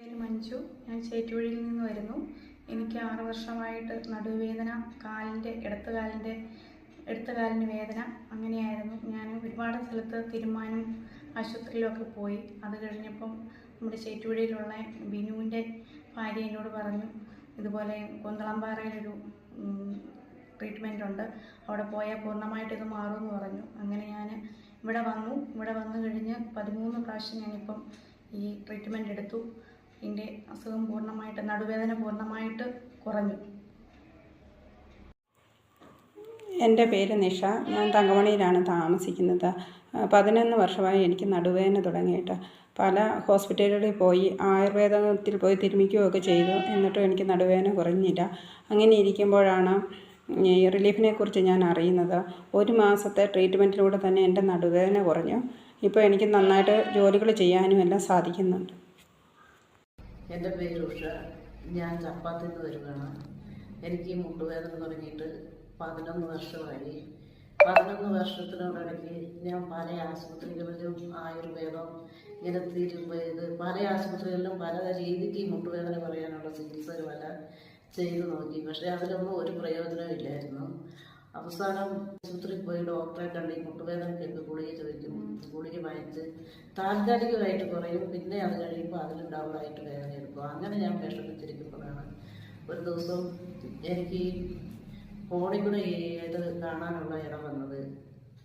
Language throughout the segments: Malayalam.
പേര് മഞ്ജു. ഞാൻ ചേറ്റുവഴിയിൽ നിന്ന് വരുന്നു. എനിക്ക് 6 വർഷമായിട്ട് നടുവേദന, ഇടത്ത് കാലിന് വേദന അങ്ങനെയായിരുന്നു. ഞാൻ ഒരുപാട് സ്ഥലത്ത് തിരുമ്മാനും ആശുപത്രിയിലൊക്കെ പോയി. അത് കഴിഞ്ഞപ്പം നമ്മുടെ ചേറ്റുവഴിയിലുള്ള ബിനുവിൻ്റെ ഭാര്യ എന്നോട് പറഞ്ഞു, ഇതുപോലെ കൊന്തളംപാറയിലൊരു ട്രീറ്റ്മെൻ്റ് ഉണ്ട്, അവിടെ പോയാൽ പൂർണ്ണമായിട്ട് ഇത് മാറുമെന്ന് പറഞ്ഞു. അങ്ങനെ ഞാൻ ഇവിടെ വന്നു കഴിഞ്ഞ് 13 പ്രാവശ്യം ഞാനിപ്പം ഈ ട്രീറ്റ്മെൻറ്റ് എടുത്തു. എൻ്റെ അസുഖം പൂർണ്ണമായിട്ട്, നടുവേദന പൂർണ്ണമായിട്ട് കുറഞ്ഞു. എൻ്റെ പേര് നിഷ. ഞാൻ തങ്കമണിയിലാണ് താമസിക്കുന്നത്. 11 വർഷമായി എനിക്ക് നടുവേദന തുടങ്ങിയിട്ട്. പല ഹോസ്പിറ്റലുകളിൽ പോയി, ആയുർവേദത്തിൽ പോയി തിരുമിക്കുകയൊക്കെ ചെയ്തു. എന്നിട്ടും എനിക്ക് നടുവേദന കുറഞ്ഞില്ല. അങ്ങനെ ഇരിക്കുമ്പോഴാണ് ഈ റിലീഫിനെക്കുറിച്ച് ഞാൻ അറിയുന്നത്. 1 മാസത്തെ ട്രീറ്റ്മെൻറ്റിലൂടെ തന്നെ എൻ്റെ നടുവേദന കുറഞ്ഞു. ഇപ്പോൾ എനിക്ക് നന്നായിട്ട് ജോലികൾ ചെയ്യാനും എല്ലാം സാധിക്കുന്നുണ്ട്. എൻ്റെ പേര് ഉഷ. ഞാൻ ചപ്പാത്തിൽ നിന്ന് വരുന്നതാണ്. എനിക്ക് മുട്ടുവേദന തുടങ്ങിയിട്ട് 11 വർഷമായി. 11 വർഷത്തിനോടിടയ്ക്ക് ഞാൻ പല ആശുപത്രികളിലും ആയുർവേദം ഇങ്ങനെ തിരുമ്പ് പല ആശുപത്രികളിലും പല രീതിക്ക് മുട്ടുവേദന പറയാനുള്ള ചികിത്സകൾ പല ചെയ്തു നോക്കി. പക്ഷേ അതിലൊന്നും ഒരു പ്രയോജനവും ഇല്ലായിരുന്നു. അവസാനം ആശുപത്രിയിൽ പോയി ഡോക്ടറെ കണ്ട് ഈ മുട്ടുവേദനയ്ക്കൊക്കെ ഗുളിക ചോദിക്കും. ഗുളിക വാങ്ങിച്ച് താൽക്കാലികമായിട്ട് കുറയും, പിന്നെ അത് കഴിയുമ്പോൾ അതിലും ഡബിളായിട്ട് വേദന എടുക്കും. അങ്ങനെ ഞാൻ വിഷമിച്ചിരിക്കുമ്പോഴാണ് ഒരു ദിവസം എനിക്ക് ഫോണിൽ കൂടെ ഇത് കാണാനുള്ള ഇടം വന്നത്.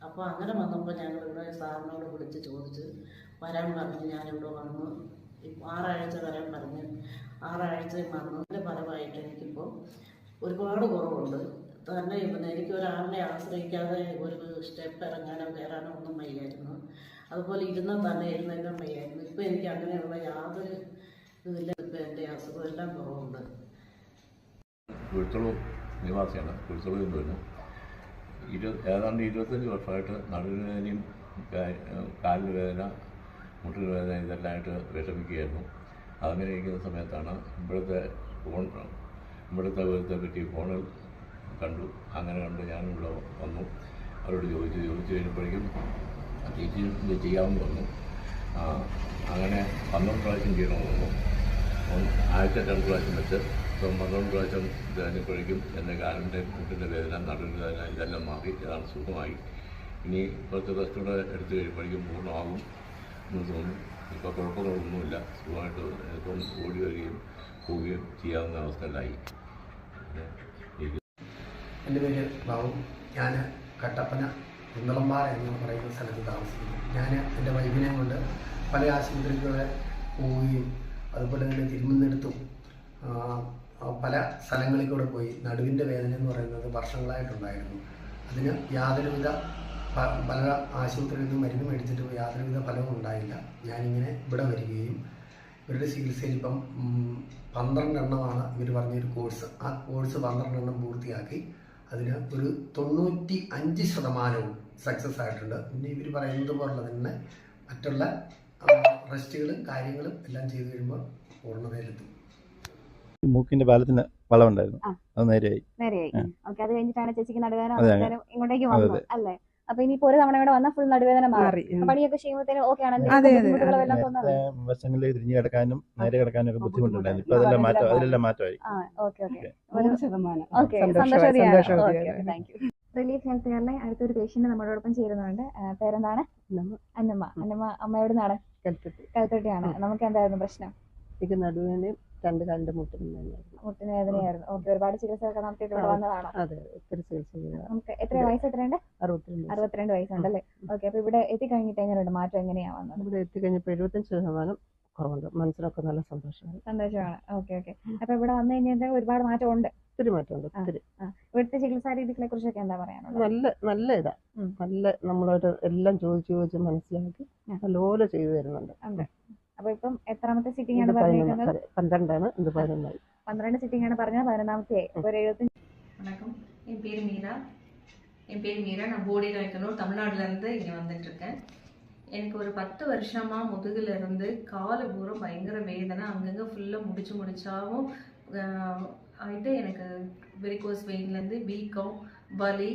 അപ്പോൾ അങ്ങനെ വന്നപ്പോൾ ഞങ്ങളിവിടെ സാറിനോട് വിളിച്ച് ചോദിച്ച് വരാൻ പറഞ്ഞു. ഞാനിവിടെ വന്നു. 6 ആഴ്ച വരാൻ പറഞ്ഞ് 6 ആഴ്ചയും വന്നു. അതിൻ്റെ ഫലമായിട്ട് എനിക്കിപ്പോൾ ഒരുപാട് കുറവുണ്ട്. തന്നെ എനിക്ക് ഒരാളിനെ ആശ്രയിക്കാതെ ഒരു സ്റ്റെപ്പ് ഇറങ്ങാനോ കയറാനോ ഒന്നും വയ്യായിരുന്നു. അതുപോലെ ഇരുന്നാൽ തന്നെ എഴുന്നേക്കാൻ വയ്യായിരുന്നു. ഇപ്പോൾ എനിക്ക് അങ്ങനെയുള്ള യാതൊരു ഇതില്ല. ഇപ്പോൾ എൻ്റെ അസുഖം എല്ലാം കുറവുണ്ട്. കുഴിത്തുളു നിവാസിയാണ്. കുഴിത്തുളു നിന്ന് വരുന്നു. ഏതാണ്ട് 25 വർഷമായിട്ട് നടുവേദനയും കാലിന് വേദന, മുട്ടിന് വേദന ഇതെല്ലാമായിട്ട് വിഷമിക്കുകയായിരുന്നു. അങ്ങനെ ഇരിക്കുന്ന സമയത്താണ് ഇവിടുത്തെ വിധത്തെ പറ്റി ഫോണിൽ കണ്ടു. അങ്ങനെ കണ്ട് ഞാനിവിടെ വന്നു. അവരോട് ചോദിച്ചു കഴിഞ്ഞപ്പോഴേക്കും ഇത് ചെയ്യാമെന്ന് പറഞ്ഞു. അങ്ങനെ 12 പ്രാവശ്യം ചെയ്യണമെന്ന് പറഞ്ഞു. ആഴ്ച 2 പ്രാവശ്യം വെച്ച് ഇപ്പം 12 പ്രാവശ്യം കഴിഞ്ഞപ്പോഴേക്കും എൻ്റെ കാലിൻ്റെ മുട്ടിൻ്റെ വേദന, നടുവിൻ്റെ വേദന ഇതെല്ലാം മാറി. ഏതാണ് സുഖമായി. ഇനി കുറച്ച് റെസ്റ്റൂടെ എടുത്തു കഴിയുമ്പോഴേക്കും പൂർണ്ണമാകും എന്ന് തോന്നുന്നു. ഇപ്പോൾ കുഴപ്പങ്ങളൊന്നുമില്ല. സുഖമായിട്ട് ഇപ്പം ഓടി വരികയും പോവുകയും ചെയ്യാവുന്ന അവസ്ഥയിലായി. എൻ്റെ പേര് ബാബു. ഞാൻ കട്ടപ്പന കുന്തളംപാറ എന്ന് പറയുന്ന സ്ഥലത്ത് താമസിക്കുന്നു. ഞാൻ എൻ്റെ വൈഫിനെ കൊണ്ട് പല ആശുപത്രികളെ പോവുകയും അതുപോലെ തന്നെ തിരുമുന്നെടുത്തും പല സ്ഥലങ്ങളിൽ കൂടെ പോയി. നടുവിൻ്റെ വേദന എന്ന് പറയുന്നത് വർഷങ്ങളായിട്ടുണ്ടായിരുന്നു. അതിന് യാതൊരുവിധ പല ആശുപത്രിയിൽ നിന്നും മരുന്ന് മേടിച്ചിട്ട് യാതൊരുവിധ ഫലവും ഉണ്ടായില്ല. ഞാനിങ്ങനെ ഇവിടെ വരികയും ഇവരുടെ ചികിത്സയിൽ ഇപ്പം 12 എണ്ണമാണ് ഇവർ പറഞ്ഞൊരു കോഴ്സ്. ആ കോഴ്സ് 12 എണ്ണം പൂർത്തിയാക്കി. അതിന് ഒരു 95% സക്സസ് ആയിട്ടുണ്ട്. പിന്നെ ഇവർ പറയുന്നത് പോലെ തന്നെ മറ്റുള്ള റെസ്റ്റുകളും കാര്യങ്ങളും എല്ലാം ചെയ്തു കഴിയുമ്പോൾ പൂർണ്ണതയിലെത്തും. മൂക്കിന്റെ പാലത്തിന് വളവുണ്ടായിരുന്നു, അത് നേരെയായി. അത് കഴിഞ്ഞിട്ടാണ് ചേച്ചിക്ക് നടുവേദന ഇങ്ങോട്ടേക്ക് വന്നത് അല്ലേ? അപ്പൊ ഇനിയിപ്പോ ഒരു തവണ ഇവിടെ വന്നാൽ ഫുൾ നടുവേദന മാറി. പണിയൊക്കെ ചെയ്യുമ്പോഴത്തേനും ഓക്കെ ആണല്ലേ? വശങ്ങളിൽ തിരിഞ്ഞു കിടക്കാനും നേരെ കിടക്കാനും ഒക്കെ ബുദ്ധിമുട്ടുണ്ടായിരുന്നു. ഇപ്പൊ അതെല്ലാം മാറ്റമായി. റിലീഫ് ഹെൽത്ത് കെയറിലെ അടുത്തൊരു പേഷ്യന്റ് നമ്മളോടൊപ്പം ചേരുന്നുണ്ട്. പേരെന്താണ്? അന്നമ്മ. അമ്മയോട് നാളെ കൽത്തട്ടിയാണ്. നമുക്ക് എന്തായിരുന്നു പ്രശ്നം? എനിക്ക് നടുവേദനയും 2 കാലിന്റെ മുട്ടിന് വേദനയായിരുന്നു. ഓക്കെ, ഒരുപാട് ചികിത്സയൊക്കെ നടത്തിയിട്ട് ഇവിടെ വന്നതാണോ? അതെ, ഒത്തിരി ചികിത്സ. നമുക്ക് എത്ര വയസ്സ്? എത്രയുണ്ട്? 62 വയസ്സുണ്ടല്ലേ? ഓക്കെ, അപ്പൊ ഇവിടെ എത്തിക്കഴിഞ്ഞിട്ട് എങ്ങനെയുണ്ട്? മാറ്റം എങ്ങനെയാ വന്നത്? ഇവിടെ എത്തിക്കഴിഞ്ഞപ്പോൾ 75% കുറവുണ്ട്. മനസ്സിലൊക്കെ നല്ല സന്തോഷമാണ്. ഓക്കെ. അപ്പൊ ഇവിടെ വന്നു കഴിഞ്ഞാൽ ഒരുപാട് മാറ്റം ഉണ്ട്. ഒത്തിരി മാറ്റമുണ്ട്. ഒത്തിരി. ഇവിടുത്തെ ചികിത്സാ രീതികളെ കുറിച്ചൊക്കെ എന്താ പറയാനുള്ളത്? നല്ല ഇതാ. നല്ല നമ്മളായിട്ട് എല്ലാം ചോദിച്ച് മനസ്സിലാക്കി നല്ലപോലെ ചെയ്തു തരുന്നുണ്ട്. അപ്പൊ ഇപ്പം എത്രാമത്തെ സിറ്റിംഗ് ആണ് പറഞ്ഞിരിക്കുന്നത്? 12 ഇത് 11 12 സിറ്റിംഗ് ആണ് പറഞ്ഞത്. 11ാമത്തെ ஒரு 75. வணக்கம், என் பேர் மீரா. நான் போடியில் இருக்கணும், தமிழ்நாடுலேருந்து இங்கே வந்துட்டுருக்கேன். எனக்கு ஒரு 10 வருஷமாக முதுகில் இருந்து கால் பூரம் பயங்கர வேதனை. அங்கங்கே ஃபுல்லாக முடிச்சாவும் ஆகிட்டு எனக்கு வெரிகோஸ் வெயின்லேருந்து வீக்கம், வலி,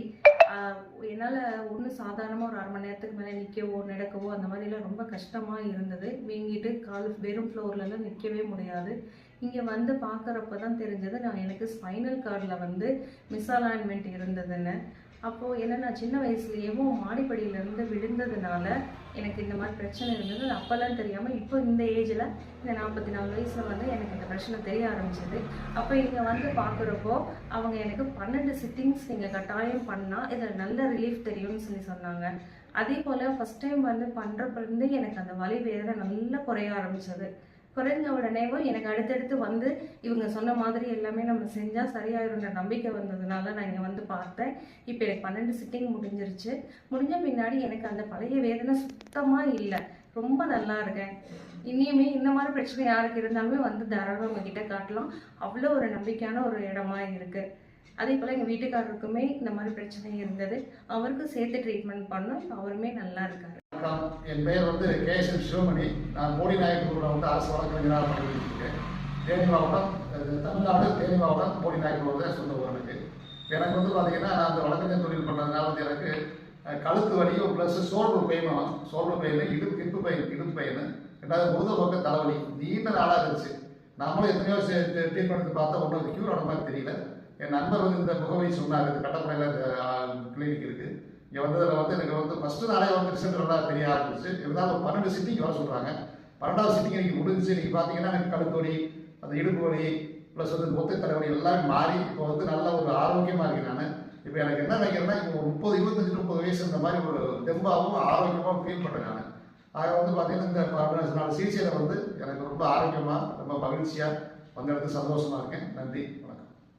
என்னால் ஒன்றும் சாதாரணமாக ஒரு 1/2 மணி நேரத்துக்கு மேலே நிற்கவோ நடக்கவோ அந்த மாதிரிலாம் ரொம்ப கஷ்டமாக இருந்தது. வீங்கிட்டு கால் வெறும் ஃப்ளோர்லலாம் நிற்கவே முடியாது. இங்கே வந்து பார்க்குறப்ப தான் தெரிஞ்சது எனக்கு ஸ்பைனல் கார்டில் வந்து மிஸ்அலைன்மெண்ட் இருந்ததுன்னு. அப்போது என்னென்னா சின்ன வயசுலேயேவும் மாடிப்படியிலேருந்து விழுந்ததுனால எனக்கு இந்த மாதிரி பிரச்சனை இருந்தது. அப்போல்லாம் தெரியாமல் இப்போ இந்த ஏஜில் இந்த 44 வயசில் வந்து எனக்கு இந்த பிரச்சனை தெரிய ஆரம்பிச்சது. அப்போ இங்கே வந்து பார்க்குறப்போ அவங்க எனக்கு 12 சிட்டிங்ஸ் நீங்கள் கட்டாயம் பண்ணால் இதில் நல்ல ரிலீஃப் தெரியும்னு சொன்னாங்க. அதே போல் ஃபஸ்ட் டைம் வந்து பண்ணுறப்பலேருந்து எனக்கு அந்த வலி வேதனை நல்லா குறைய ஆரம்பிச்சது. குறைஞ்ச உடனேவும் எனக்கு அடுத்தடுத்து வந்து இவங்க சொன்ன மாதிரி எல்லாமே நம்ம செஞ்சால் சரியாயிருன்ற நம்பிக்கை வந்ததுனால நான் இங்கே வந்து பார்த்தேன். இப்போ எனக்கு 12 சிட்டிங் முடிஞ்சிருச்சு. முடிஞ்ச பின்னாடி எனக்கு அந்த பழைய வேதனை சுத்தமாக இல்லை. ரொம்ப நல்லா இருக்கேன். இனியுமே இந்த மாதிரி பிரச்சனை யாருக்கு இருந்தாலுமே வந்து தாராளமாக உங்ககிட்ட காட்டலாம். அவ்வளோ ஒரு நம்பிக்கையான ஒரு இடமா இருக்குது. அதே போல் எங்கள் வீட்டுக்காரருக்குமே இந்த மாதிரி பிரச்சனை இருந்தது. அவருக்கும் சேர்த்து ட்ரீட்மெண்ட் பண்ணோம். அவருமே நல்லா இருக்காரு. என் பெயர் வந்து கேஎஸ்என் சிவமணி. நான் போடிநாயக்கனூரில் வந்து அரசு வழக்கறிஞராக பணிபுரிஞ்சிருக்கேன். தேனி மாவட்டம், தமிழ்நாடு தேனி மாவட்டம் போடிநாயக்கனூர் தான் சொந்த ஊர் எனக்கு. எனக்கு வந்து பார்த்தீங்கன்னா நான் அந்த வழக்கறிஞர் தொழில் பண்ணுறதுனால வந்து எனக்கு கழுத்து வலியும் ப்ளஸ் சோல்டர் பெயின் இடுப்பு பெயின் ரெண்டாவது முதல் பக்கம் தலைவலி நீண்ட நாளாக இருந்துச்சு. நம்மளும் எத்தனையோ ட்ரீட்மெண்ட் எடுத்து பார்த்தா ஒன்றும் அது க்யூர் ஆன மாதிரி தெரியல. என் நண்பர் வந்து இந்த முகவரி சொன்னார், இந்த கட்டப்படையில் கிளினிக் இருக்குது. இங்கே வந்ததில் வந்து எனக்கு வந்து ஃபஸ்ட்டு நாளே வந்து ரிசல்ட் நல்லா தெரிய ஆரம்பிச்சு. இருந்தாலும் 12 சிட்டிங் வர சொல்கிறாங்க. 12வது சிட்டிங் எனக்கு முடிஞ்சிச்சு. இன்றைக்கி பார்த்தீங்கன்னா எனக்கு கழுத்து வலி, அந்த இடுப்பு வலி ப்ளஸ் வந்து மொத்த தலைவலி எல்லாமே மாறி இப்போ வந்து நல்ல ஒரு ஆரோக்கியமாக இருக்கேன் நான். இப்போ எனக்கு என்ன நினைக்கிறேன்னா இப்போ 30 வயசு இந்த மாதிரி ஒரு தெம்பாகவும் ஆரோக்கியமாக ஃபீல் பண்ணுறேன் நான். ஆக வந்து பார்த்தீங்கன்னா இந்த 14 சிகிச்சையில் வந்து எனக்கு ரொம்ப ஆரோக்கியமாக ரொம்ப மகிழ்ச்சியாக வந்து எனக்கு சந்தோஷமாக இருக்கேன். நன்றி.